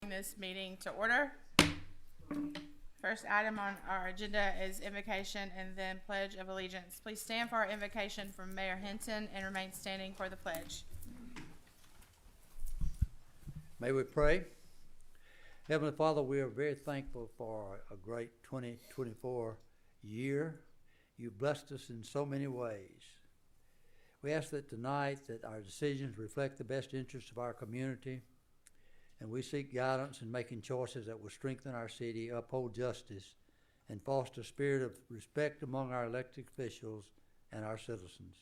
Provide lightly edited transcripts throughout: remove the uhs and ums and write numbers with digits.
calling this meeting to order. First item on our agenda is invocation and then pledge of allegiance. Please stand for our invocation from Mayor Hinton and remain standing for the pledge. May we pray? Heavenly Father, we are very thankful for a great 2024 year. You blessed us in so many ways. We ask that tonight that our decisions reflect the best interests of our community, and we seek guidance in making choices that will strengthen our city, uphold justice, and foster a spirit of respect among our elected officials and our citizens.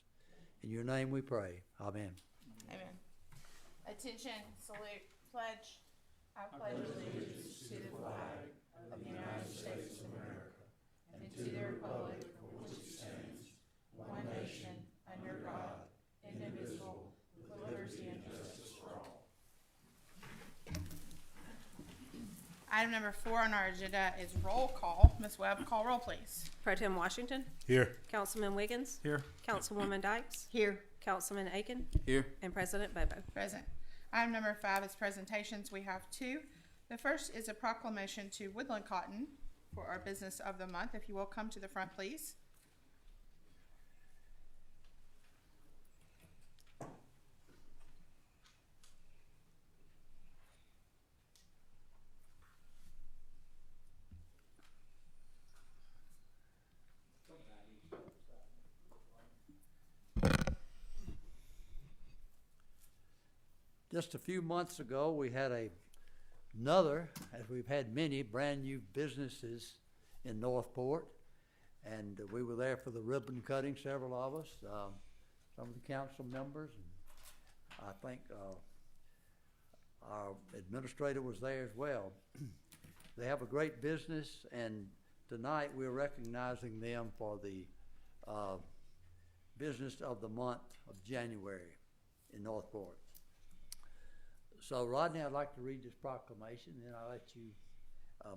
In your name we pray. Amen. Amen. Attention, salute, pledge. I pledge allegiance to the flag of the United States of America and to the republic for which it stands, one nation, under God, indivisible, with liberty and justice for all. Item number 4 on our agenda is roll call. Ms. Webb, call roll, please. Pro Tem Washington. Here. Councilman Wiggins. Here. Councilwoman Dykes. Here. Councilman Aiken. Here. And President Bobo. Present. Item number 5 is presentations. We have 2. The first is a proclamation to Woodland Cotton for our business of the month. If you will come to the front, please. Just a few months ago, we had another, as we've had many, brand new businesses in Northport. And we were there for the ribbon cutting, several of us, some of the council members. And I think our administrator was there as well. They have a great business, and tonight we're recognizing them for the business of the month of January in Northport. So Rodney, I'd like to read this proclamation, and then I'll let you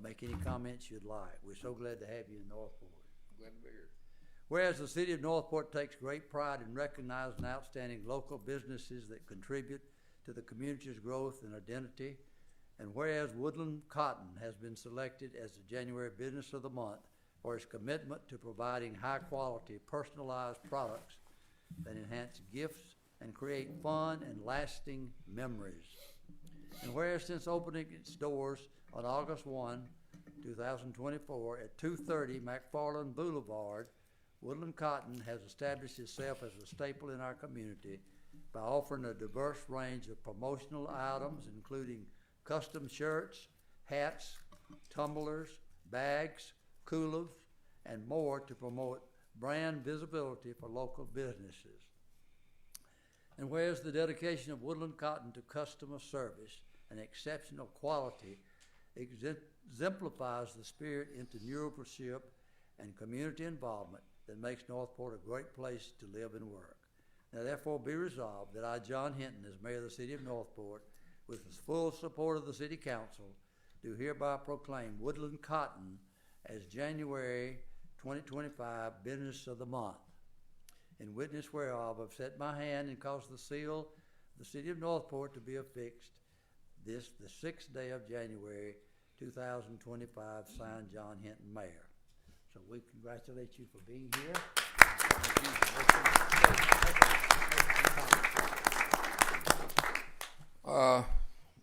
make any comments you'd like. We're so glad to have you in Northport. Glad to be here. Whereas the city of Northport takes great pride in recognizing outstanding local businesses that contribute to the community's growth and identity, and whereas Woodland Cotton has been selected as the January Business of the Month for its commitment to providing high-quality, personalized products that enhance gifts and create fun and lasting memories. And whereas since opening its doors on August 1, 2024 at 230 McFarland Boulevard, Woodland Cotton has established itself as a staple in our community by offering a diverse range of promotional items, including custom shirts, hats, tumblers, bags, coolers, and more to promote brand visibility for local businesses. And whereas the dedication of Woodland Cotton to customer service and exceptional quality exemplifies the spirit into entrepreneurship and community involvement that makes Northport a great place to live and work. Now therefore be resolved that I, John Hinton, as Mayor of the City of Northport, with the full support of the City Council, do hereby proclaim Woodland Cotton as January 2025 Business of the Month. In witness whereof, I've set my hand and caused the seal of the City of Northport to be affixed the 6th day of January 2025, signed John Hinton, Mayor. So we congratulate you for being here.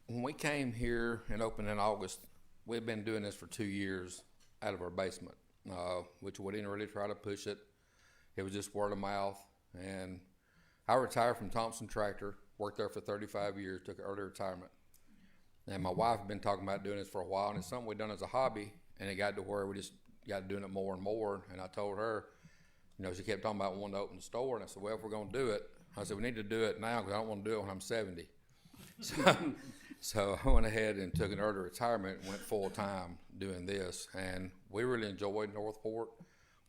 When we came here and opened in August, we've been doing this for 2 years out of our basement, which we didn't really try to push it. It was just word of mouth. And I retired from Thompson Tractor, worked there for 35 years, took an early retirement. And my wife had been talking about doing this for a while, and it's something we'd done as a hobby, and it got to where we just got doing it more and more. And I told her, she kept talking about wanting to open the store, and I said, well, if we're going to do it, I said, we need to do it now because I don't want to do it when I'm 70. So I went ahead and took an early retirement and went full-time doing this. And we really enjoyed Northport.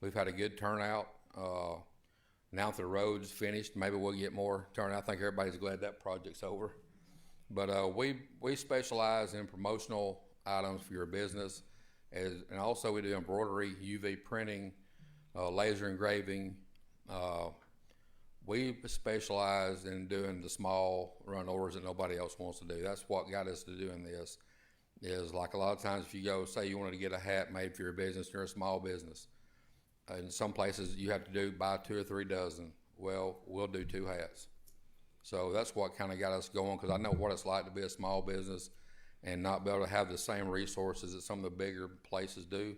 We've had a good turnout. Now that the road's finished, maybe we'll get more turnout. I think everybody's glad that project's over. But we specialize in promotional items for your business. And also we do embroidery, UV printing, laser engraving. We specialize in doing the small run orders that nobody else wants to do. That's what got us to doing this. is like a lot of times if you go, say you wanted to get a hat made for your business, you're a small business. In some places you have to buy 2 or 3 dozen. Well, we'll do 2 hats. So that's what kind of got us going, because I know what it's like to be a small business and not be able to have the same resources that some of the bigger places do.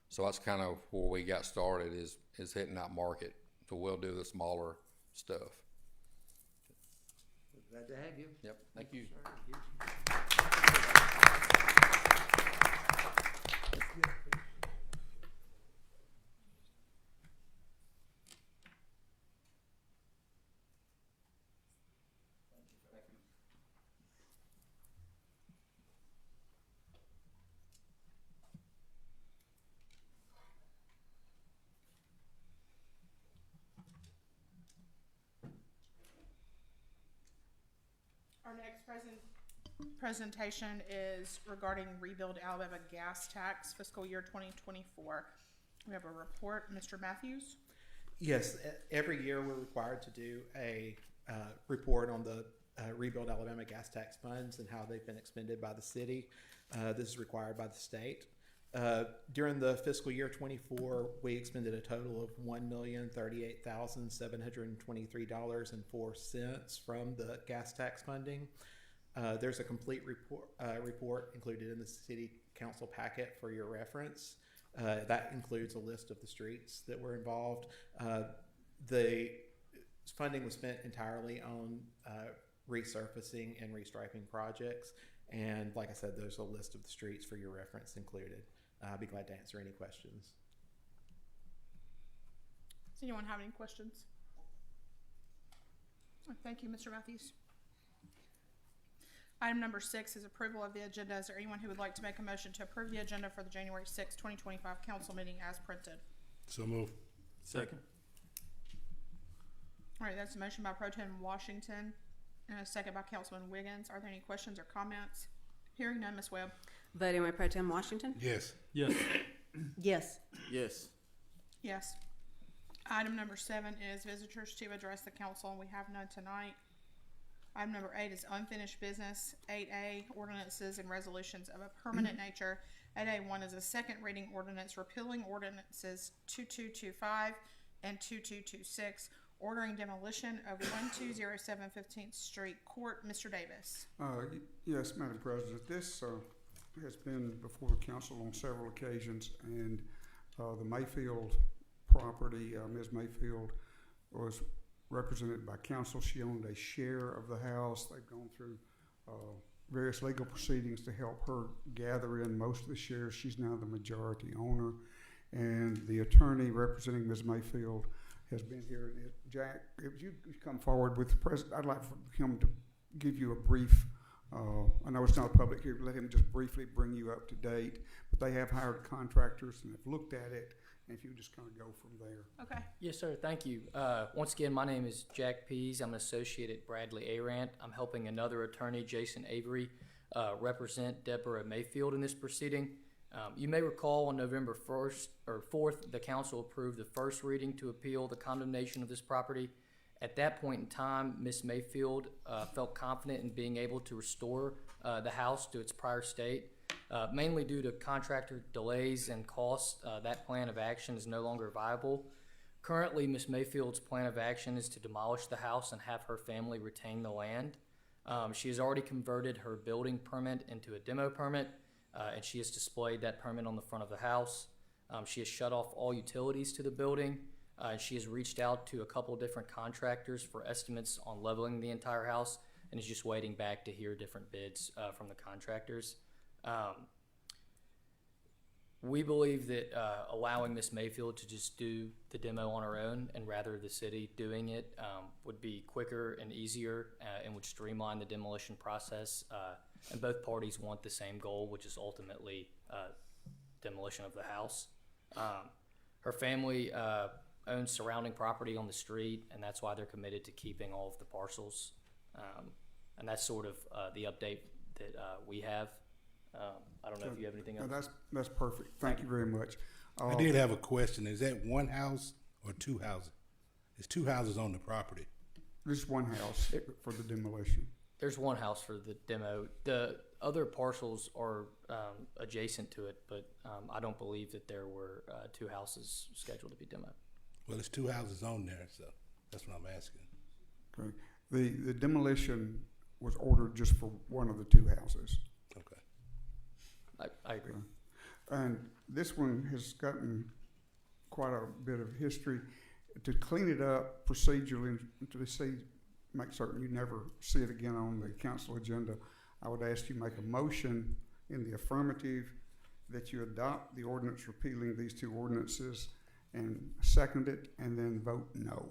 So that's kind of where we got started, is hitting that market. So we'll do the smaller stuff. Glad to have you. Yep, thank you. Our next presentation is regarding Rebuild Alabama gas tax fiscal year 2024. We have a report. Mr. Matthews? Yes, every year we're required to do a report on the Rebuild Alabama gas tax funds and how they've been expended by the city. This is required by the state. During the fiscal year 24, we expended a total of $1,038,723.04 from the gas tax funding. There's a complete report included in the city council packet for your reference. That includes a list of the streets that were involved. The funding was spent entirely on resurfacing and restriping projects. And like I said, there's a list of the streets for your reference included. I'll be glad to answer any questions. Does anyone have any questions? Thank you, Mr. Matthews. Item number 6 is approval of the agenda. Is there anyone who would like to make a motion to approve the agenda for the January 6, 2025 council meeting as printed? So move. Second. All right, that's a motion by Pro Tem Washington and a second by Councilman Wiggins. Are there any questions or comments? Hearing none, Ms. Webb. Voting by Pro Tem Washington? Yes. Yes. Yes. Yes. Yes. Item number 7 is visitors to address the council, and we have none tonight. Item number 8 is unfinished business. 8A, ordinances and resolutions of a permanent nature. 8A1 is a second reading ordinance repealing ordinances 2225 and 2226, ordering demolition of 1207 15th Street Court. Mr. Davis. Yes, Madam President. This has been before the council on several occasions, and the Mayfield property, Ms. Mayfield was represented by counsel. She owned a share of the house. They've gone through various legal proceedings to help her gather in most of the shares. She's now the majority owner, and the attorney representing Ms. Mayfield has been here. Jack, if you come forward with the president, I'd like for him to give you a brief, I know it's not a public hearing, let him just briefly bring you up to date, but they have hired contractors and have looked at it, and if you just kind of go from there. Okay. Yes, sir. Thank you. Once again, my name is Jack Pease. I'm an associate at Bradley Arant. I'm helping another attorney, Jason Avery, represent Deborah Mayfield in this proceeding. You may recall on November 1st or 4th, the council approved the first reading to appeal the condemnation of this property. At that point in time, Ms. Mayfield felt confident in being able to restore the house to its prior state. Mainly due to contractor delays and costs, that plan of action is no longer viable. Currently, Ms. Mayfield's plan of action is to demolish the house and have her family retain the land. She has already converted her building permit into a demo permit, and she has displayed that permit on the front of the house. She has shut off all utilities to the building. She has reached out to a couple different contractors for estimates on leveling the entire house, and is just waiting back to hear different bids from the contractors. We believe that allowing Ms. Mayfield to just do the demo on her own, and rather the city doing it, would be quicker and easier and would streamline the demolition process. And both parties want the same goal, which is ultimately demolition of the house. Her family owns surrounding property on the street, and that's why they're committed to keeping all of the parcels. And that's sort of the update that we have. I don't know if you have anything else. That's perfect. Thank you very much. I did have a question. Is that one house or 2 houses? It's 2 houses on the property. Just one house for the demolition. There's one house for the demo. The other parcels are adjacent to it, but I don't believe that there were 2 houses scheduled to be demoed. Well, there's 2 houses on there, so that's what I'm asking. Okay. The demolition was ordered just for one of the 2 houses. Okay. I agree. And this one has gotten quite a bit of history. To clean it up procedurally, make certain you never see it again on the council agenda, I would ask you make a motion in the affirmative that you adopt the ordinance repealing these 2 ordinances and second it, and then vote no.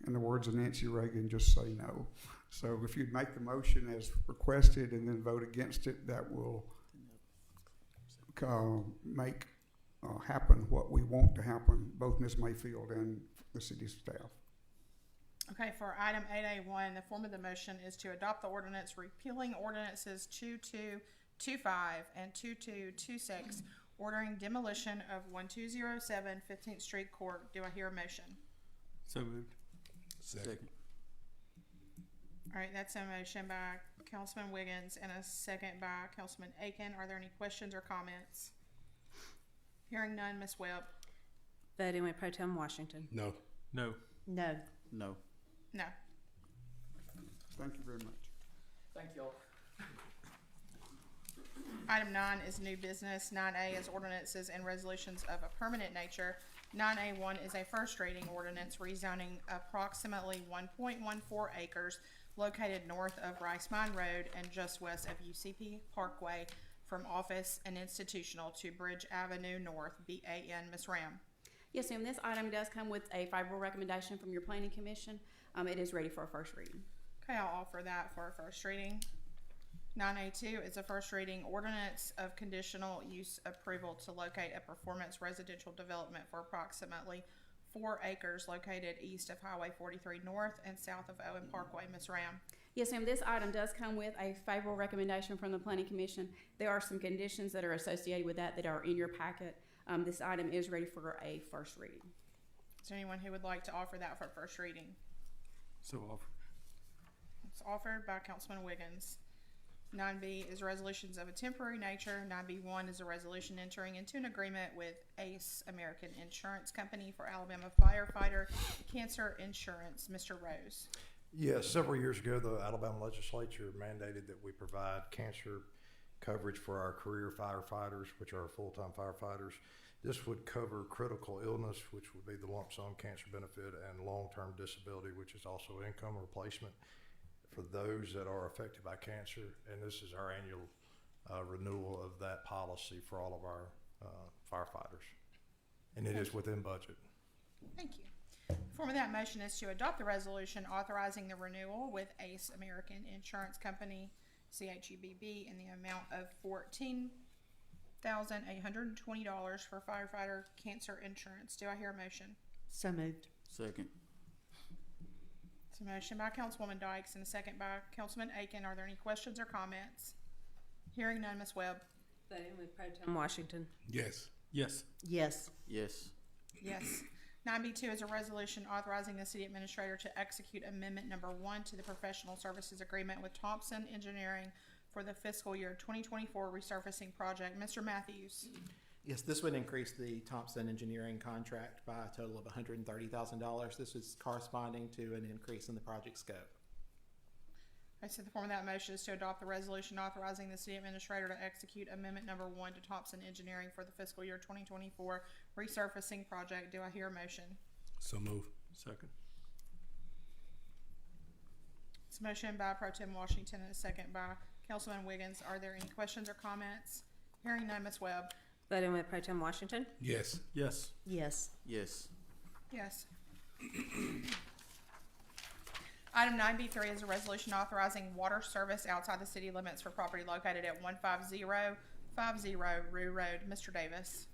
In the words of Nancy Reagan, just say no. So if you'd make the motion as requested and then vote against it, that will make happen what we want to happen, both Ms. Mayfield and the city staff. Okay, for item 8A1, the form of the motion is to adopt the ordinance repealing ordinances 2225 and 2226, ordering demolition of 1207 15th Street Court. Do I hear a motion? So moved. Second. All right, that's a motion by Councilman Wiggins and a second by Councilman Aiken. Are there any questions or comments? Hearing none, Ms. Webb? Voting with Pro Tem Washington. No. No. No. No. No. Thank you very much. Thank y'all. Item 9 is new business. 9A is ordinances and resolutions of a permanent nature. 9A1 is a first reading ordinance rezoning approximately 1.14 acres located north of Rice Mine Road and just west of UCP Parkway from office and institutional to Bridge Avenue North, BAN. Ms. Ram? Yes, ma'am. This item does come with a favorable recommendation from your planning commission. It is ready for a first reading. Okay, I'll offer that for a first reading. 9A2 is a first reading ordinance of conditional use approval to locate a performance residential development for approximately 4 acres located east of Highway 43 North and south of Owen Parkway. Ms. Ram? Yes, ma'am. This item does come with a favorable recommendation from the planning commission. There are some conditions that are associated with that are in your packet. This item is ready for a first reading. Is there anyone who would like to offer that for first reading? So offered. It's offered by Councilman Wiggins. 9B is resolutions of a temporary nature. 9B1 is a resolution entering into an agreement with ACE American Insurance Company for Alabama firefighter cancer insurance. Mr. Rose? Yes, several years ago, the Alabama legislature mandated that we provide cancer coverage for our career firefighters, which are full-time firefighters. This would cover critical illness, which would be the lump sum cancer benefit, and long-term disability, which is also income replacement for those that are affected by cancer. And this is our annual renewal of that policy for all of our firefighters. And it is within budget. Thank you. The form of that motion is to adopt the resolution authorizing the renewal with ACE American Insurance Company, CHUBB, in the amount of $14,820 for firefighter cancer insurance. Do I hear a motion? So moved. Second. It's a motion by Councilwoman Dykes and a second by Councilman Aiken. Are there any questions or comments? Hearing none, Ms. Webb? Voting with Pro Tem Washington. Yes. Yes. Yes. Yes. Yes. 9B2 is a resolution authorizing the city administrator to execute amendment number 1 to the professional services agreement with Thompson Engineering for the fiscal year 2024 resurfacing project. Mr. Matthews? Yes, this would increase the Thompson Engineering contract by a total of $130,000. This is corresponding to an increase in the project scope. I said the form of that motion is to adopt the resolution authorizing the city administrator to execute amendment number 1 to Thompson Engineering for the fiscal year 2024 resurfacing project. Do I hear a motion? So move. Second. It's a motion by Pro Tem Washington and a second by Councilman Wiggins. Are there any questions or comments? Hearing none, Ms. Webb? Voting with Pro Tem Washington. Yes. Yes. Yes. Yes. Yes. Item 9B3 is a resolution authorizing water service outside the city limits for property located at 15050 Rue Road. Mr. Davis?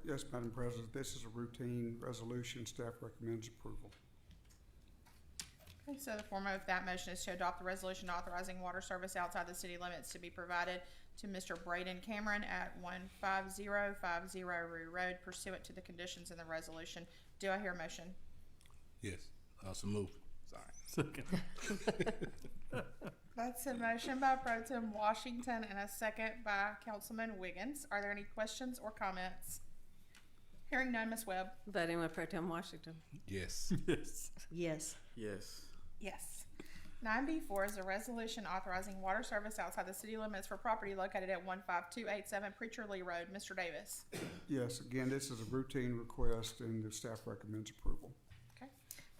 Yes, Madam President, this is a routine resolution. Staff recommends approval. Okay, so the form of that motion is to adopt the resolution authorizing water service outside the city limits to be provided to Mr. Braden Cameron at 15050 Rue Road pursuant to the conditions in the resolution. Do I hear a motion? Yes. So move. Sorry. Second. That's That's a motion by Pro Tem Washington and a second by Councilman Wiggins. Are there any questions or comments? Hearing none, Ms. Webb. Voting with Pro Tem Washington. Yes. Yes. Yes. Yes. Yes. 9B4 is a resolution authorizing water service outside the city limits for property located at 15287 Preacher Lee Road. Mr. Davis. Yes, again, this is a routine request and the staff recommends approval. Okay.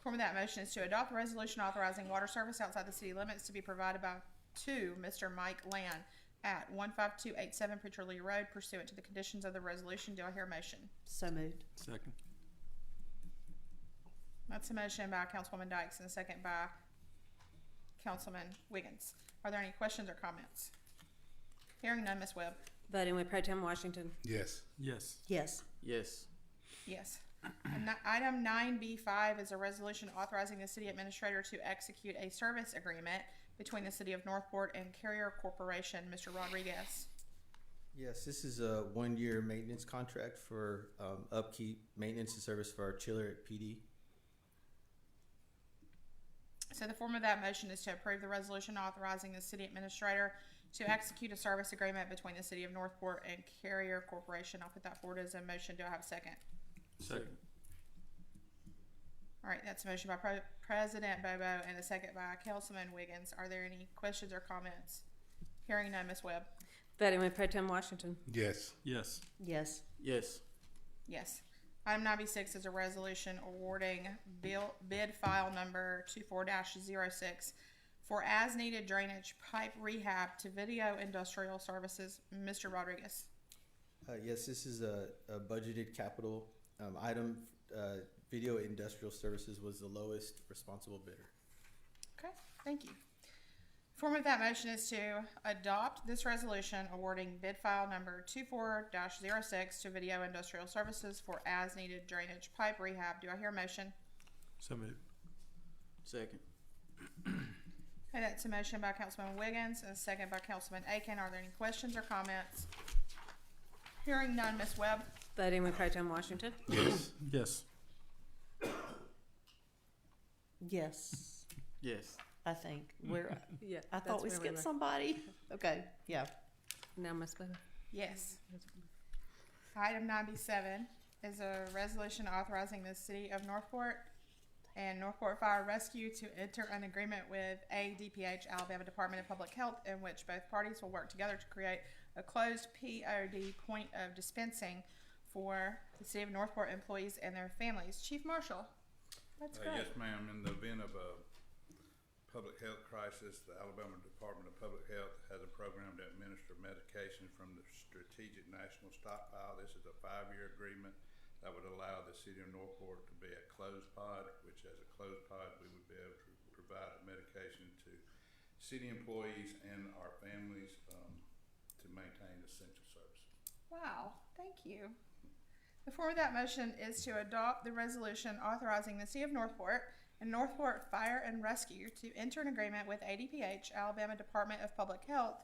Form of that motion is to adopt the resolution authorizing water service outside the city limits to be provided to Mr. Mike Land at 15287 Preacher Lee Road pursuant to the conditions of the resolution. Do I hear a motion? So moved. Second. That's a motion by Councilwoman Dykes and a second by Councilman Wiggins. Are there any questions or comments? Hearing none, Ms. Webb. Voting with Pro Tem Washington. Yes. Yes. Yes. Yes. Yes. Item 9B5 is a resolution authorizing the city administrator to execute a service agreement between the city of Northport and Carrier Corporation. Mr. Rodriguez. Yes, this is a 1-year maintenance contract for upkeep, maintenance, and service for our chiller at PD. So the form of that motion is to approve the resolution authorizing the city administrator to execute a service agreement between the city of Northport and Carrier Corporation. I'll put that forward as a motion. Do I have a second? Second. All right, that's a motion by President Bobo and a second by Councilman Wiggins. Are there any questions or comments? Hearing none, Ms. Webb. Voting with Pro Tem Washington. Yes. Yes. Yes. Yes. Yes. Item 9B6 is a resolution awarding bid file number 24-06 for as-needed drainage pipe rehab to Video Industrial Services. Mr. Rodriguez. Yes, this is a budgeted capital item. Video Industrial Services was the lowest responsible bidder. Okay, thank you. Form of that motion is to adopt this resolution awarding bid file number 24-06 to Video Industrial Services for as-needed drainage pipe rehab. Do I hear a motion? So moved. Second. Okay, that's a motion by Councilman Wiggins and a second by Councilman Aiken. Are there any questions or comments? Hearing none, Ms. Webb. Voting with Pro Tem Washington. Yes. Yes. Yes. Yes. I think we're. Yeah. I thought we skipped somebody. Okay. Yeah. Now Ms. Bobo. Yes. Item 9B7 is a resolution authorizing the city of Northport and Northport Fire Rescue to enter an agreement with ADPH, Alabama Department of Public Health, in which both parties will work together to create a closed POD point of dispensing for the city of Northport employees and their families. Chief Marshal, that's great. Yes, ma'am. In the event of a public health crisis, the Alabama Department of Public Health has a program to administer medication from the Strategic National Stockpile. This is a 5-year agreement that would allow the city of Northport to be a closed pod, which as a closed pod, we would be able to provide medication to city employees and our families to maintain essential services. Wow, thank you. The form of that motion is to adopt the resolution authorizing the city of Northport and Northport Fire and Rescue to enter an agreement with ADPH, Alabama Department of Public Health,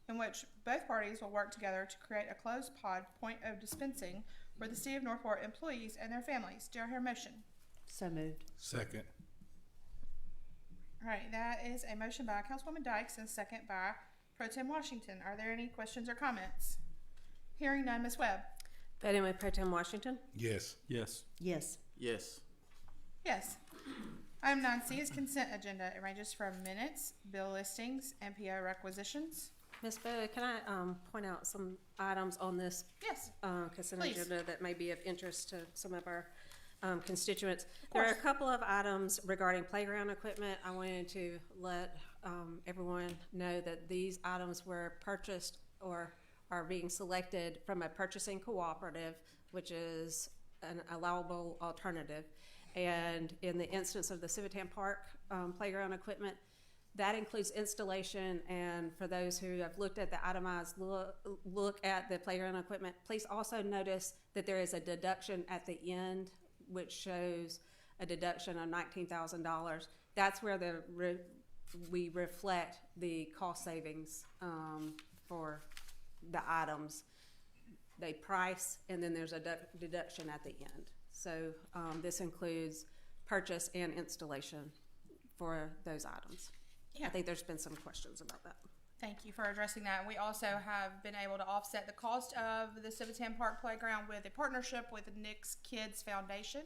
in which both parties will work together to create a closed pod point of dispensing for the city of Northport employees and their families. Do I hear a motion? So moved. Second. All right, that is a motion by Councilwoman Dykes and a second by Pro Tem Washington. Are there any questions or comments? Hearing none, Ms. Webb. Voting with Pro Tem Washington. Yes. Yes. Yes. Yes. Yes. Item 9C is consent agenda. It ranges from minutes, bill listings, and PO requisitions. Ms. Bowe, can I point out some items on this Yes. consent Please. agenda that may be of interest to some of our constituents? There are a couple of items regarding playground equipment. I wanted to let everyone know that these items were purchased or are being selected from a purchasing cooperative, which is an allowable alternative. And in the instance of the Civitan Park playground equipment, that includes installation. And for those who have looked at the itemized look at the playground equipment, please also notice that there is a deduction at the end, which shows a deduction of $19,000. That's where we reflect the cost savings for the items. They price, and then there's a deduction at the end. So this includes purchase and installation for those items. Yeah. I think there's been some questions about that. Thank you for addressing that. We also have been able to offset the cost of the Civitan Park Playground with a partnership with the Nick's Kids Foundation.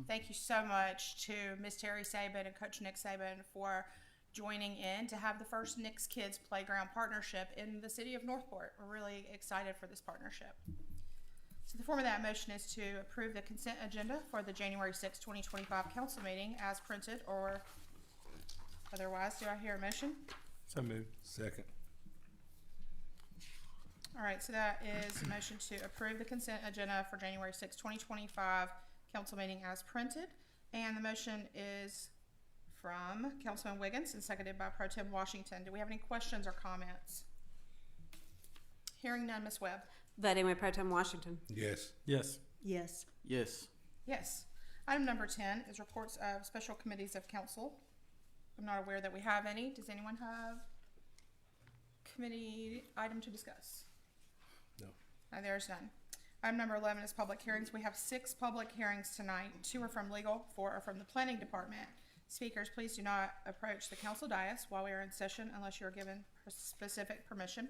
Thank you so much to Miss Terry Saban and Coach Nick Saban for joining in to have the first Nick's Kids Playground partnership in the city of Northport. We're really excited for this partnership. So the form of that motion is to approve the consent agenda for the January 6, 2025 council meeting as printed or otherwise. Do I hear a motion? So moved. Second. All right, so that is a motion to approve the consent agenda for January 6, 2025 council meeting as printed. And the motion is from Councilman Wiggins and seconded by Pro Tem Washington. Do we have any questions or comments? Hearing none, Ms. Webb. Voting with Pro Tem Washington. Yes. Yes. Yes. Yes. Yes. Item number 10 is reports of special committees of council. I'm not aware that we have any. Does anyone have committee item to discuss? No. There's none. Item number 11 is public hearings. We have 6 public hearings tonight. 2 are from legal, 4 are from the planning department. Speakers, please do not approach the council dais while we are in session unless you are given specific permission.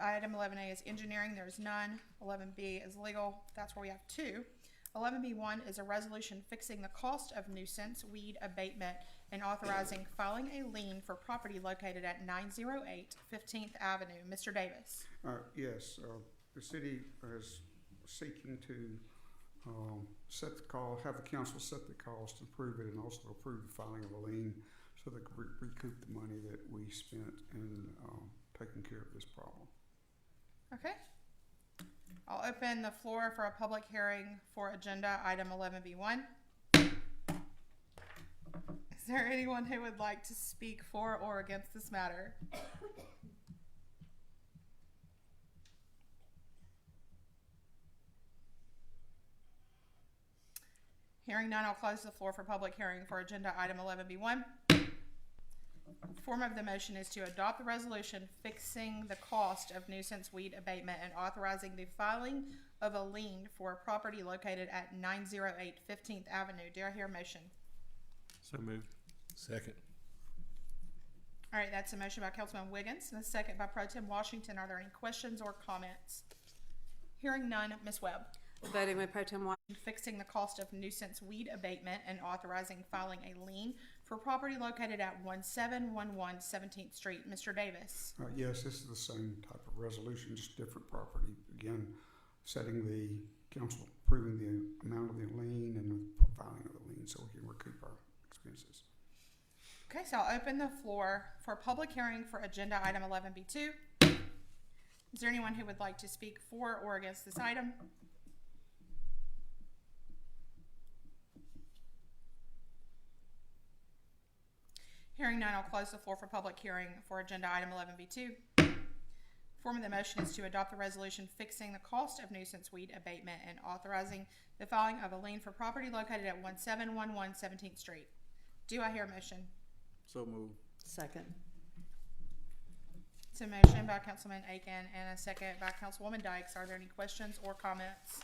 Item 11A is engineering. There is none. 11B is legal. That's where we have 2. 11B1 is a resolution fixing the cost of nuisance weed abatement and authorizing filing a lien for property located at 908 15th Avenue. Mr. Davis. Yes, the city is seeking to set the cost, have the council set the cost, approve it, and also approve the filing of a lien so they can recoup the money that we spent in taking care of this problem. Okay. I'll open the floor for a public hearing for agenda item 11B1. Is there anyone who would like to speak for or against this matter? Hearing none, I'll close the floor for public hearing for agenda item 11B1. The form of the motion is to adopt the resolution fixing the cost of nuisance weed abatement and authorizing the filing of a lien for a property located at 908 15th Avenue. Do I hear a motion? So moved. Second. All right, that's a motion by Councilman Wiggins and a second by Pro Tem Washington. Are there any questions or comments? Hearing none, Ms. Webb. Voting with Pro Tem Washington. Fixing the cost of nuisance weed abatement and authorizing filing a lien for property located at 1711 17th Street. Mr. Davis. Yes, this is the same type of resolution, just different property. Again, setting the council, approving the amount of the lien and the filing of the lien so we can recoup our expenses. Okay, so I'll open the floor for public hearing for agenda item 11B2. Is there anyone who would like to speak for or against this item? Hearing none, I'll close the floor for public hearing for agenda item 11B2. Form of the motion is to adopt the resolution fixing the cost of nuisance weed abatement and authorizing the filing of a lien for property located at 1711 17th Street. Do I hear a motion? So moved. Second. It's a motion by Councilman Aiken and a second by Councilwoman Dykes. Are there any questions or comments?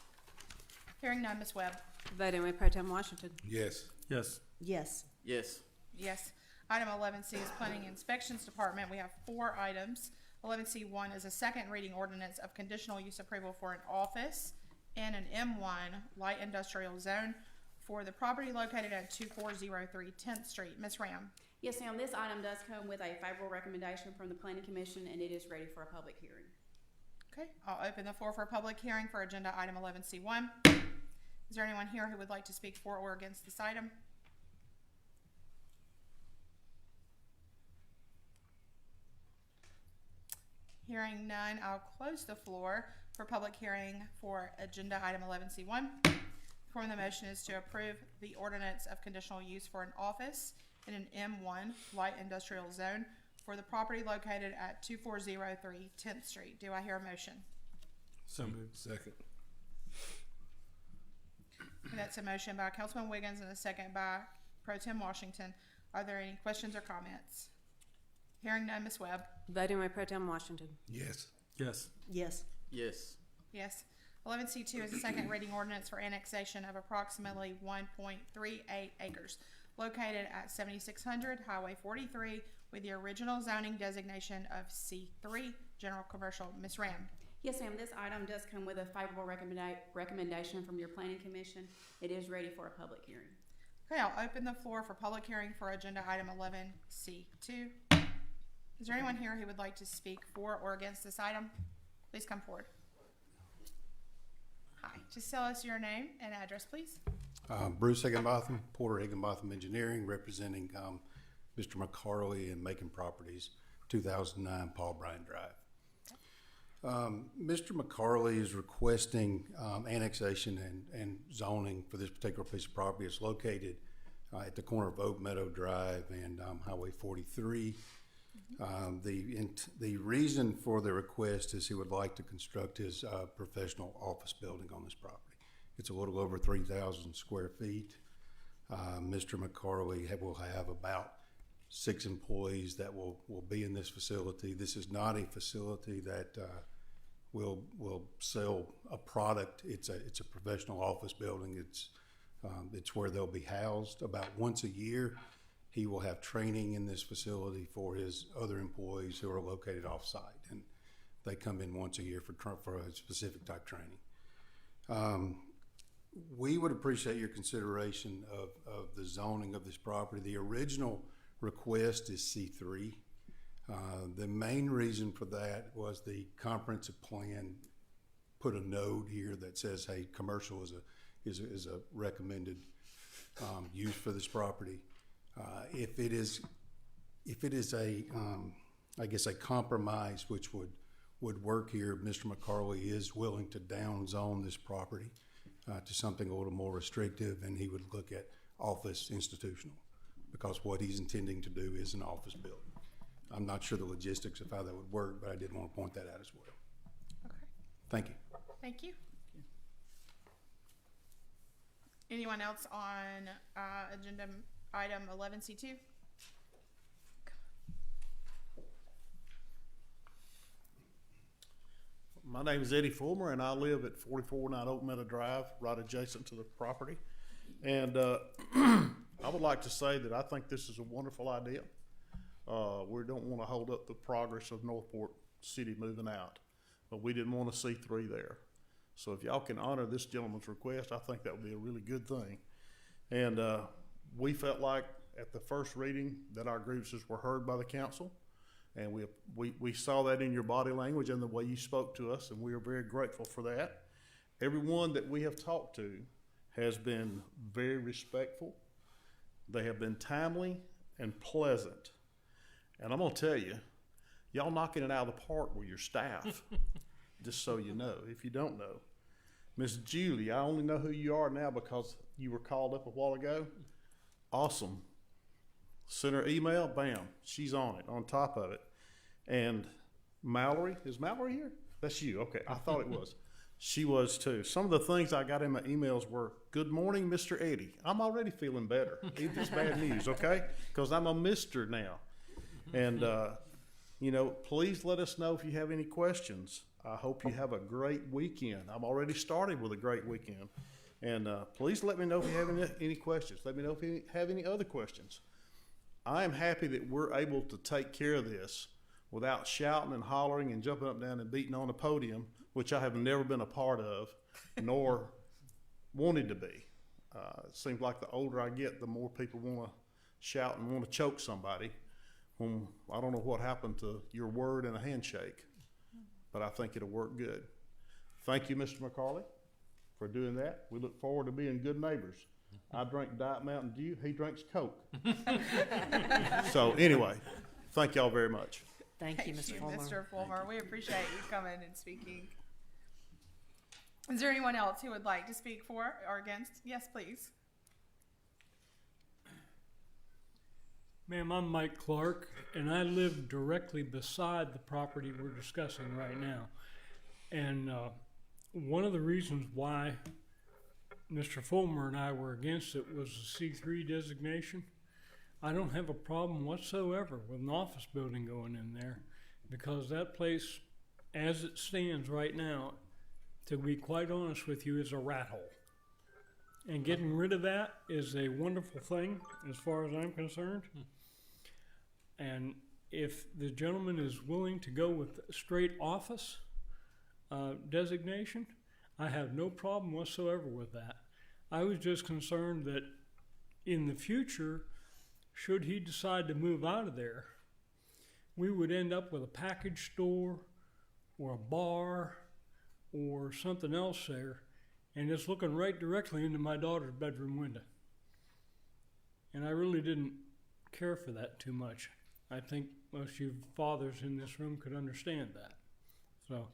Hearing none, Ms. Webb. Voting with Pro Tem Washington. Yes. Yes. Yes. Yes. Yes. Item 11C is Planning and Inspections Department. We have 4 items. 11C1 is a second reading ordinance of conditional use approval for an office in an M1 light industrial zone for the property located at 2403 10th Street. Ms. Ram. Yes, ma'am. This item does come with a favorable recommendation from the Planning Commission, and it is ready for a public hearing. Okay, I'll open the floor for a public hearing for agenda item 11C1. Is there anyone here who would like to speak for or against this item? Hearing none, I'll close the floor for public hearing for agenda item 11C1. The form of the motion is to approve the ordinance of conditional use for an office in an M1 light industrial zone for the property located at 2403 10th Street. Do I hear a motion? So moved. Second. And that's a motion by Councilman Wiggins and a second by Pro Tem Washington. Are there any questions or comments? Hearing none, Ms. Webb. Voting with Pro Tem Washington. Yes. Yes. Yes. Yes. Yes. 11C2 is a second reading ordinance for annexation of approximately 1.38 acres located at 7600 Highway 43 with the original zoning designation of C3, general commercial. Ms. Ram. Yes, ma'am. This item does come with a favorable recommendation from your planning commission. It is ready for a public hearing. Okay, I'll open the floor for public hearing for agenda item 11C2. Is there anyone here who would like to speak for or against this item? Please come forward. Hi, just tell us your name and address, please. Bruce Higginbotham, Porter Higginbotham Engineering, representing Mr. McCarley and Macon Properties, 2009 Paul Bryan Drive. Mr. McCarley is requesting annexation and zoning for this particular piece of property. It's located at the corner of Oak Meadow Drive and Highway 43. The reason for the request is he would like to construct his professional office building on this property. It's a little over 3,000 square feet. Mr. McCarley will have about 6 employees that will be in this facility. This is not a facility that will sell a product. It's a professional office building. It's where they'll be housed. About once a year, he will have training in this facility for his other employees who are located off-site, and they come in once a year for a specific type training. We would appreciate your consideration of the zoning of this property. The original request is C3. The main reason for that was the comprehensive plan put a note here that says, hey, commercial is a recommended use for this property. If it is a compromise which would work here, Mr. McCarley is willing to downzone this property to something a little more restrictive, and he would look at office institutional, because what he's intending to do is an office building. I'm not sure the logistics of how that would work, but I did want to point that out as well. Okay. Thank you. Thank you. Anyone else on agenda item 11C2? My name is Eddie Fulmer, and I live at 449 Oak Meadow Drive, right adjacent to the property. And I would like to say that I think this is a wonderful idea. We don't want to hold up the progress of Northport City moving out, but we didn't want to see 3 there. So if y'all can honor this gentleman's request, I think that would be a really good thing. And we felt like at the first reading that our grievances were heard by the council, and we saw that in your body language and the way you spoke to us, and we are very grateful for that. Everyone that we have talked to has been very respectful. They have been timely and pleasant. And I'm gonna tell you, y'all knocking it out of the park with your staff, just so you know, if you don't know. Miss Julie, I only know who you are now because you were called up a while ago. Awesome. Send her email, bam, she's on it, on top of it. And Mallory, is Mallory here? That's you, okay, I thought it was. She was too. Some of the things I got in my emails were, good morning, Mr. Eddie. I'm already feeling better, even if it's bad news, okay? Because I'm a Mr. now. And, please let us know if you have any questions. I hope you have a great weekend. I'm already started with a great weekend. And please let me know if you have any questions. Let me know if you have any other questions. I am happy that we're able to take care of this without shouting and hollering and jumping up and down and beating on the podium, which I have never been a part of, nor wanted to be. It seems like the older I get, the more people want to shout and want to choke somebody. I don't know what happened to your word and a handshake, but I think it'll work good. Thank you, Mr. McCarley, for doing that. We look forward to being good neighbors. I drink Diet Mountain Dew. He drinks Coke. So anyway, thank y'all very much. Thank you, Mr. Fulmer. Mr. Fulmer. We appreciate you coming and speaking. Is there anyone else who would like to speak for or against? Yes, please. Ma'am, I'm Mike Clark, and I live directly beside the property we're discussing right now. And one of the reasons why Mr. Fulmer and I were against it was the C3 designation. I don't have a problem whatsoever with an office building going in there, because that place, as it stands right now, to be quite honest with you, is a rat hole. And getting rid of that is a wonderful thing as far as I'm concerned. And if the gentleman is willing to go with straight office designation, I have no problem whatsoever with that. I was just concerned that in the future, should he decide to move out of there, we would end up with a package store or a bar or something else there, and it's looking right directly into my daughter's bedroom window. And I really didn't care for that too much. I think most of you fathers in this room could understand that. So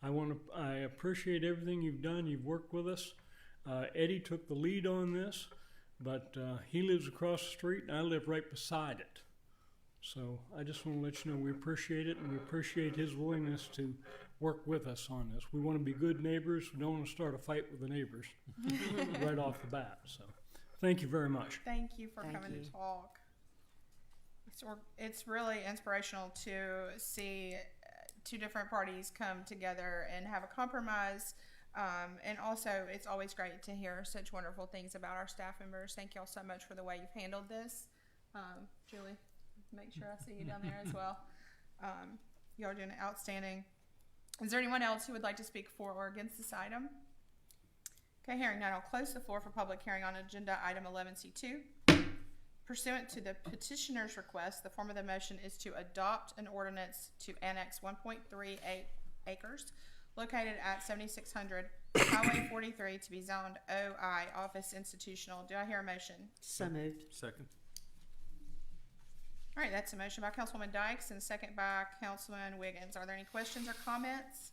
I appreciate everything you've done. You've worked with us. Eddie took the lead on this, but he lives across the street and I live right beside it. So I just want to let you know we appreciate it, and we appreciate his willingness to work with us on this. We want to be good neighbors. We don't want to start a fight with the neighbors right off the bat. So thank you very much. Thank you for coming to talk. It's really inspirational to see two different parties come together and have a compromise. And also, it's always great to hear such wonderful things about our staff members. Thank y'all so much for the way you've handled this. Julie, make sure I see you down there as well. Y'all are doing outstanding. Is there anyone else who would like to speak for or against this item? Okay, hearing none, I'll close the floor for public hearing on agenda item 11C2. Pursuant to the petitioner's request, the form of the motion is to adopt an ordinance to annex 1.38 acres located at 7600 Highway 43 to be zoned OI, Office Institutional. Do I hear a motion? So moved. Second. All right, that's a motion by Councilwoman Dykes and a second by Councilman Wiggins. Are there any questions or comments?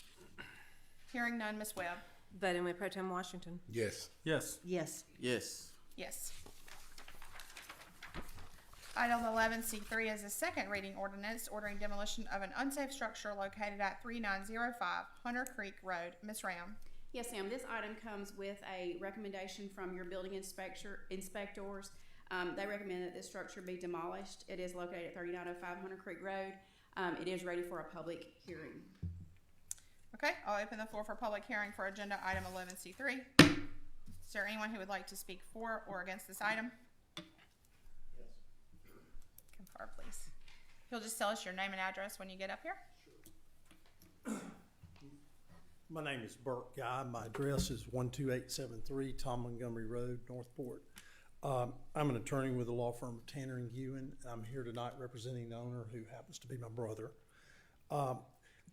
Hearing none, Ms. Webb. Voting with Pro Tem Washington. Yes. Yes. Yes. Yes. Yes. Item 11C3 is a second reading ordinance ordering demolition of an unsafe structure located at 3905 Hunter Creek Road. Ms. Ram. Yes, ma'am. This item comes with a recommendation from your building inspectors. They recommend that this structure be demolished. It is located at 3905 Hunter Creek Road. It is ready for a public hearing. Okay, I'll open the floor for public hearing for agenda item 11C3. Is there anyone who would like to speak for or against this item? Yes. Come forward, please. You'll just tell us your name and address when you get up here. My name is Burt Guy. My address is 12873 Tom Montgomery Road, Northport. I'm an attorney with the law firm of Tanner and Ewan. I'm here tonight representing the owner, who happens to be my brother.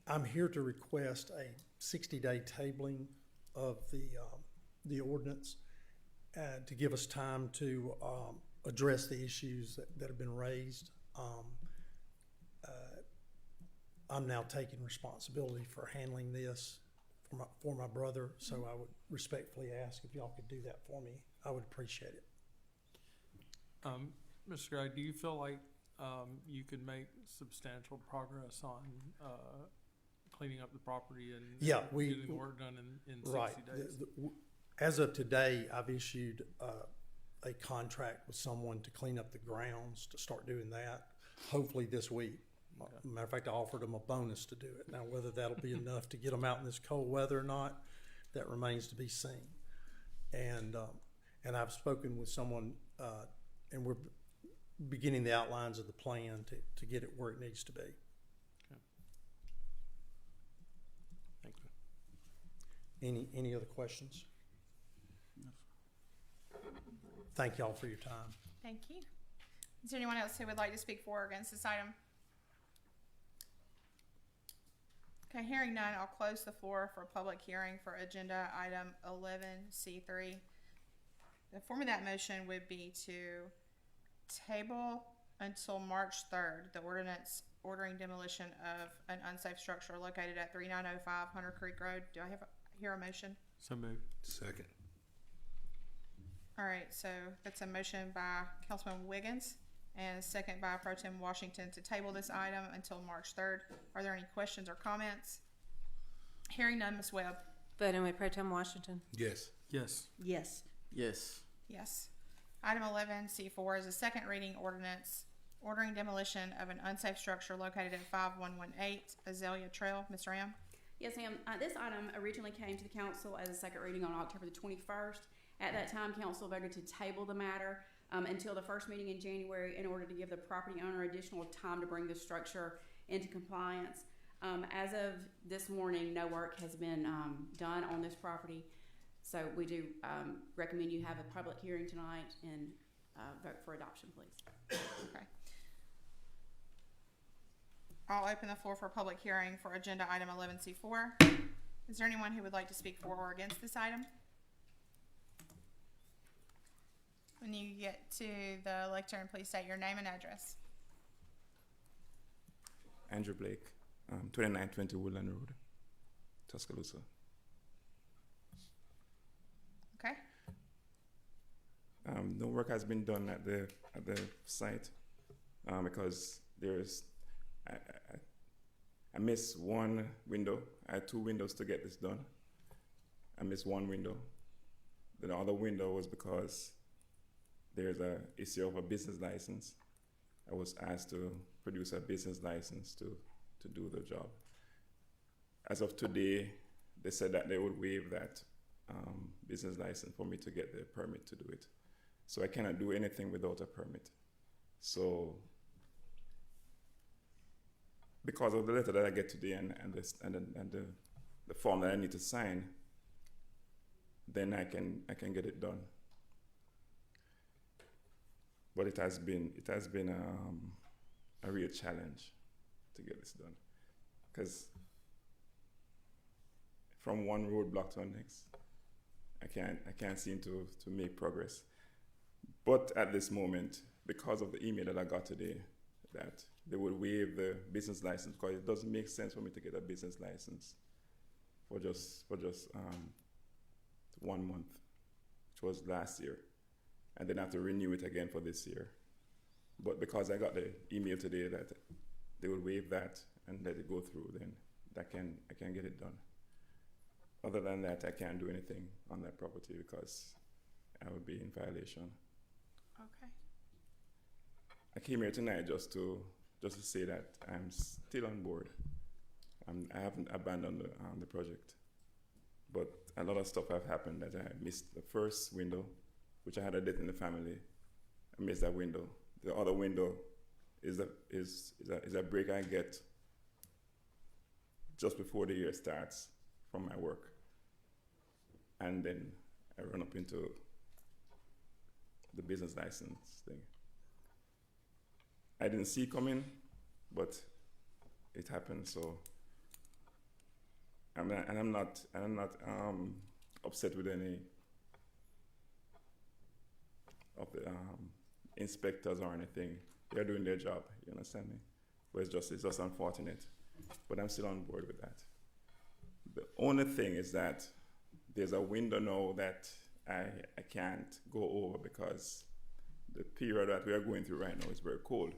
I'm here to request a 60-day tabling of the ordinance to give us time to address the issues that have been raised. I'm now taking responsibility for handling this for my brother, so I would respectfully ask if y'all could do that for me. I would appreciate it. Mr. Guy, do you feel like you could make substantial progress on cleaning up the property and getting the work done in 60 days? As of today, I've issued a contract with someone to clean up the grounds, to start doing that, hopefully this week. Okay. Matter of fact, I offered them a bonus to do it. Now, whether that'll be enough to get them out in this cold weather or not, that remains to be seen. And I've spoken with someone, and we're beginning the outlines of the plan to get it where it needs to be. Okay. Thank you. Any other questions? Thank y'all for your time. Thank you. Is there anyone else who would like to speak for or against this item? Okay, hearing none, I'll close the floor for a public hearing for agenda item 11C3. The form of that motion would be to table until March 3rd the ordinance ordering demolition of an unsafe structure located at 3905 Hunter Creek Road. Do I hear a motion? So moved. Second. All right, so that's a motion by Councilman Wiggins and a second by Pro Tem Washington to table this item until March 3rd. Are there any questions or comments? Hearing none, Ms. Webb. Voting with Pro Tem Washington. Yes. Yes. Yes. Yes. Yes. Item 11C4 is a second reading ordinance ordering demolition of an unsafe structure located at 5118 Azalea Trail. Ms. Ram? Yes, ma'am. This item originally came to the council as a second reading on October the 21st. At that time, council voted to table the matter. until the first meeting in January in order to give the property owner additional time to bring the structure into compliance. As of this morning, no work has been done on this property, so we do recommend you have a public hearing tonight and vote for adoption, please. Okay. I'll open the floor for public hearing for agenda item 11C4. Is there anyone who would like to speak for or against this item? When you get to the lectern, please state your name and address. Andrew Blake, 2920 Woodland Road, Tuscaloosa. Okay. No work has been done at the site because there's I missed one window. I had 2 windows to get this done. I missed one window. The other window was because there's a issue of a business license. I was asked to produce a business license to do the job. As of today, they said that they would waive that business license for me to get the permit to do it. So I cannot do anything without a permit. So because of the letter that I get today and the form that I need to sign, then I can get it done. But it has been a real challenge to get this done, because from one roadblock to the next, I can't seem to make progress. But at this moment, because of the email that I got today, that they would waive the business license, because it doesn't make sense for me to get a business license for just 1 month, which was last year, and then I have to renew it again for this year. But because I got the email today that they would waive that and let it go through, then I can get it done. Other than that, I can't do anything on that property because I would be in violation. Okay. I came here tonight just to say that I'm still on board. I haven't abandoned the project, but a lot of stuff have happened that I missed the first window, which I had a death in the family. I missed that window. The other window is a break I get just before the year starts from my work, and then I run up into the business license thing. I didn't see it coming, but it happened. So I'm not upset with any of the inspectors or anything. They're doing their job. You understand me? But it's just unfortunate. But I'm still on board with that. The only thing is that there's a window now that I can't go over because the period that we are going through right now is very cold.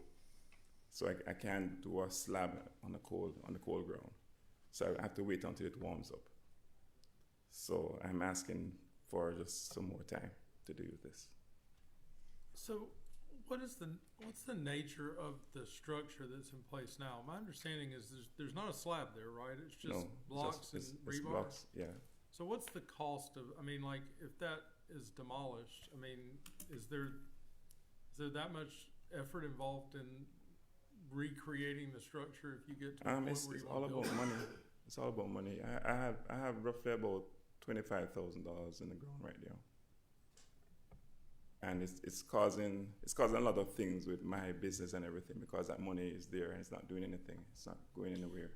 So I can't do a slab on the cold ground. So I have to wait until it warms up. So I'm asking for just some more time to do this. So what's the nature of the structure that's in place now? My understanding is there's not a slab there, right? It's just blocks and rebar? Blocks, yeah. So what's the cost of, if that is demolished, is there that much effort involved in recreating the structure if you get to the point where you all want to build about it? money. It's all about money. I have roughly about $25,000 in the ground right now, and it's causing a lot of things with my business and everything because that money is there and it's not doing anything. It's not going anywhere.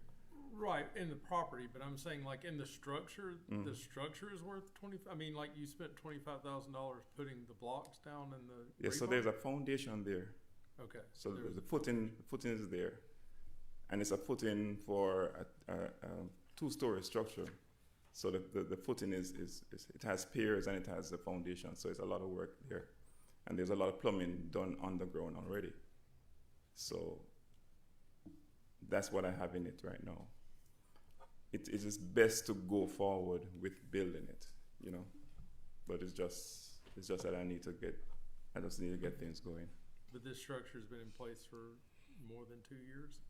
Right, in the property, but I'm saying in the structure, the structure is worth you spent $25,000 putting the blocks down and the rebar? So there's a foundation there. Okay. So the footing is there, and it's a footing for a 2-story structure. So the footing is it has piers and it has the foundation. So it's a lot of work there, and there's a lot of plumbing done underground already. So that's what I have in it right now. It is best to go forward with building it, but it's just that I just need to get things going. But this structure has been in place for more than 2 years?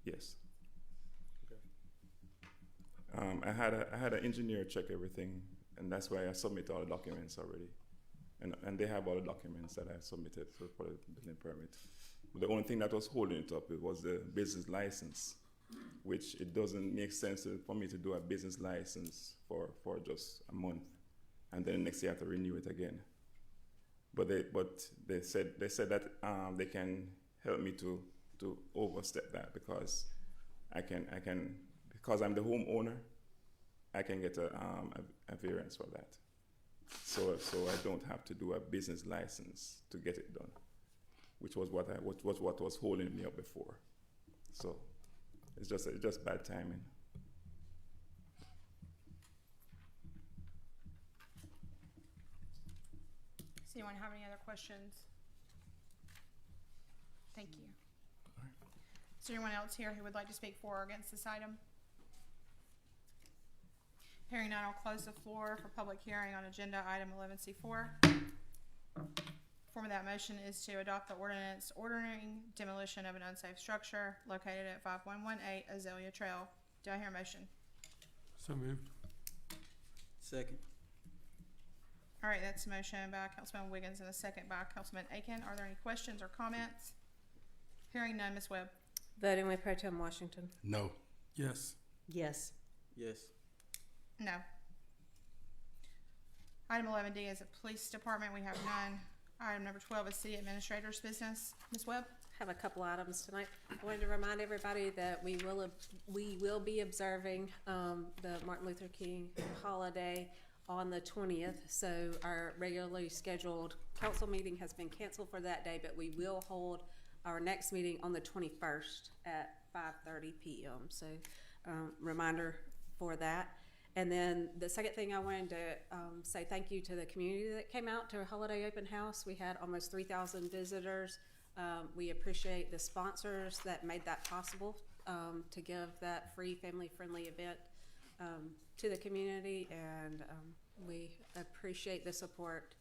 Yes. Okay. I had an engineer check everything, and that's why I submit all the documents already. and they have all the documents that I submitted for the building permit. The only thing that was holding it up, it was the business license, which it doesn't make sense for me to do a business license for just a month, and then next year I have to renew it again. But they said that they can help me to overstep that, because because I'm the homeowner, I can get a variance for that. So I don't have to do a business license to get it done, which was what was holding me up before. So it's just bad timing. Does anyone have any other questions? Thank you. Is there anyone else here who would like to speak for or against this item? Hearing none, I'll close the floor for public hearing on agenda item 11C4. Form of that motion is to adopt the ordinance ordering demolition of an unsafe structure located at 5118 Azalea Trail. Do I hear a motion? So moved. Second. All right, that's a motion by Councilman Wiggins and a second by Councilman Aiken. Are there any questions or comments? Hearing none, Ms. Webb. Voting with Pro Tem Washington. No. Yes. Yes. Yes. No. Item 11D is the police department. We have none. Item number 12 is city administrator's business. Ms. Webb? Have a couple items tonight. I wanted to remind everybody that we will be observing the Martin Luther King holiday on the 20th. So our regularly scheduled council meeting has been canceled for that day, but we will hold our next meeting on the 21st at 5:30 p.m. So reminder for that. And then the second thing I wanted to say thank you to the community that came out to a holiday open house. We had almost 3,000 visitors. We appreciate the sponsors that made that possible to give that free family-friendly event to the community, and we appreciate the support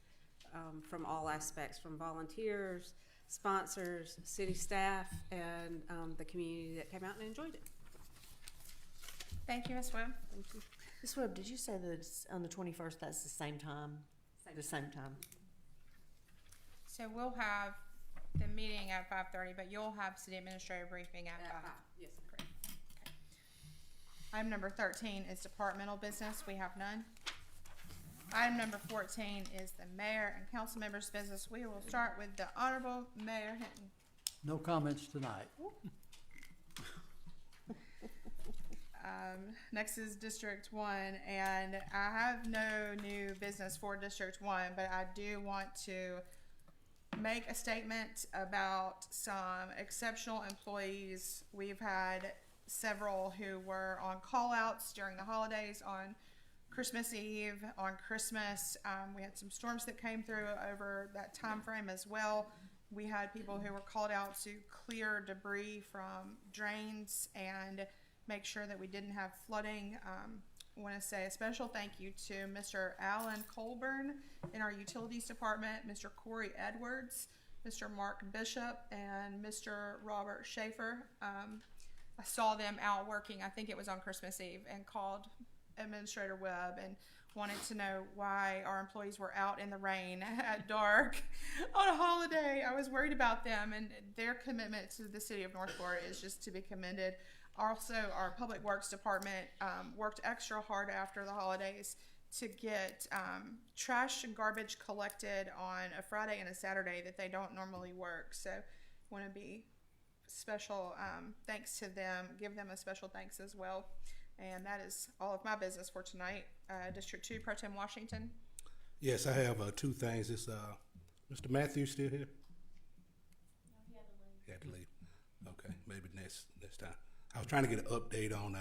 from all aspects, from volunteers, sponsors, city staff, and the community that came out and enjoyed it. Thank you, Ms. Webb. Thank you. Ms. Webb, did you say that it's on the 21st, that's the same time? The same time? So we'll have the meeting at 5:30, but you'll have city administrator briefing at 5. Yes, correct. Okay. Item number 13 is departmental business. We have none. Item number 14 is the mayor and council members' business. We will start with the Honorable Mayor Hinton. No comments tonight. Next is District 1, and I have no new business for District 1, but I do want to make a statement about some exceptional employees. We've had several who were on call-outs during the holidays, on Christmas Eve, on Christmas. We had some storms that came through over that time frame as well. We had people who were called out to clear debris from drains and make sure that we didn't have flooding. I want to say a special thank you to Mr. Alan Colburn in our utilities department, Mr. Corey Edwards, Mr. Mark Bishop, and Mr. Robert Schaefer. I saw them out working, I think it was on Christmas Eve, and called Administrator Webb and wanted to know why our employees were out in the rain at dark on a holiday. I was worried about them, and their commitment to the city of Northport is just to be commended. Also, our Public Works Department worked extra hard after the holidays to get trash and garbage collected on a Friday and a Saturday that they don't normally work. So want to be special thanks to them, give them a special thanks as well. And that is all of my business for tonight. District 2, Pro Tem Washington. Yes, I have two things. Is Mr. Matthews still here? No, he had to leave. He had to leave. Okay, maybe next time. I was trying to get an update on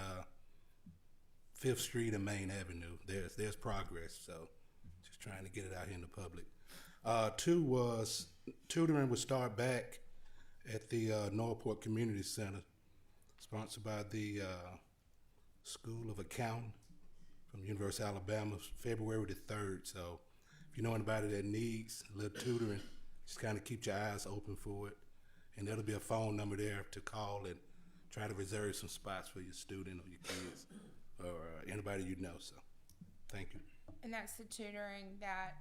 5th Street and Main Avenue. There's progress, so just trying to get it out here in the public. Two was tutoring would start back at the Northport Community Center, sponsored by the School of Accounting from University of Alabama, February the 3rd. So if you know anybody that needs a little tutoring, just kind of keep your eyes open for it. And there'll be a phone number there to call and try to reserve some spots for your student or your kids or anybody you know. So thank you. And that's the tutoring that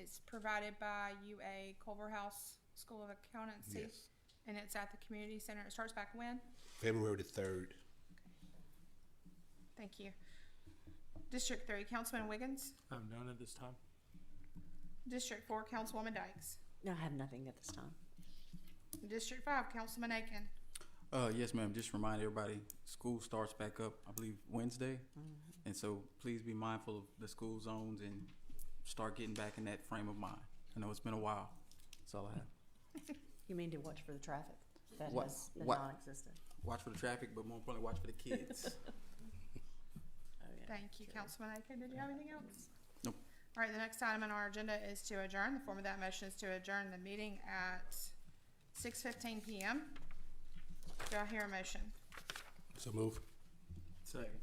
is provided by UA Culver House School of Accountancy. Yes. And it's at the community center. It starts back when? February the 3rd. Thank you. District 3, Councilman Wiggins. I'm none at this time. District 4, Councilwoman Dykes. No, I have nothing at this time. District 5, Councilman Aiken. Yes, ma'am. Just remind everybody, school starts back up, I believe, Wednesday. And so please be mindful of the school zones and start getting back in that frame of mind. I know it's been a while. That's all I have. You mean to watch for the traffic? That What- has been what- non-existent. Watch for the traffic, but more importantly, watch for the kids. Thank you, Councilman Aiken. Did you have anything else? Nope. All right, the next item on our agenda is to adjourn. The form of that motion is to adjourn the meeting at 6:15 p.m. Do I hear a motion? So move. Second.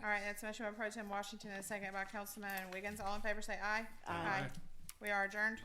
All right, that's a motion by Pro Tem Washington and a second by Councilman Wiggins. All in favor say aye. Aye. We are adjourned.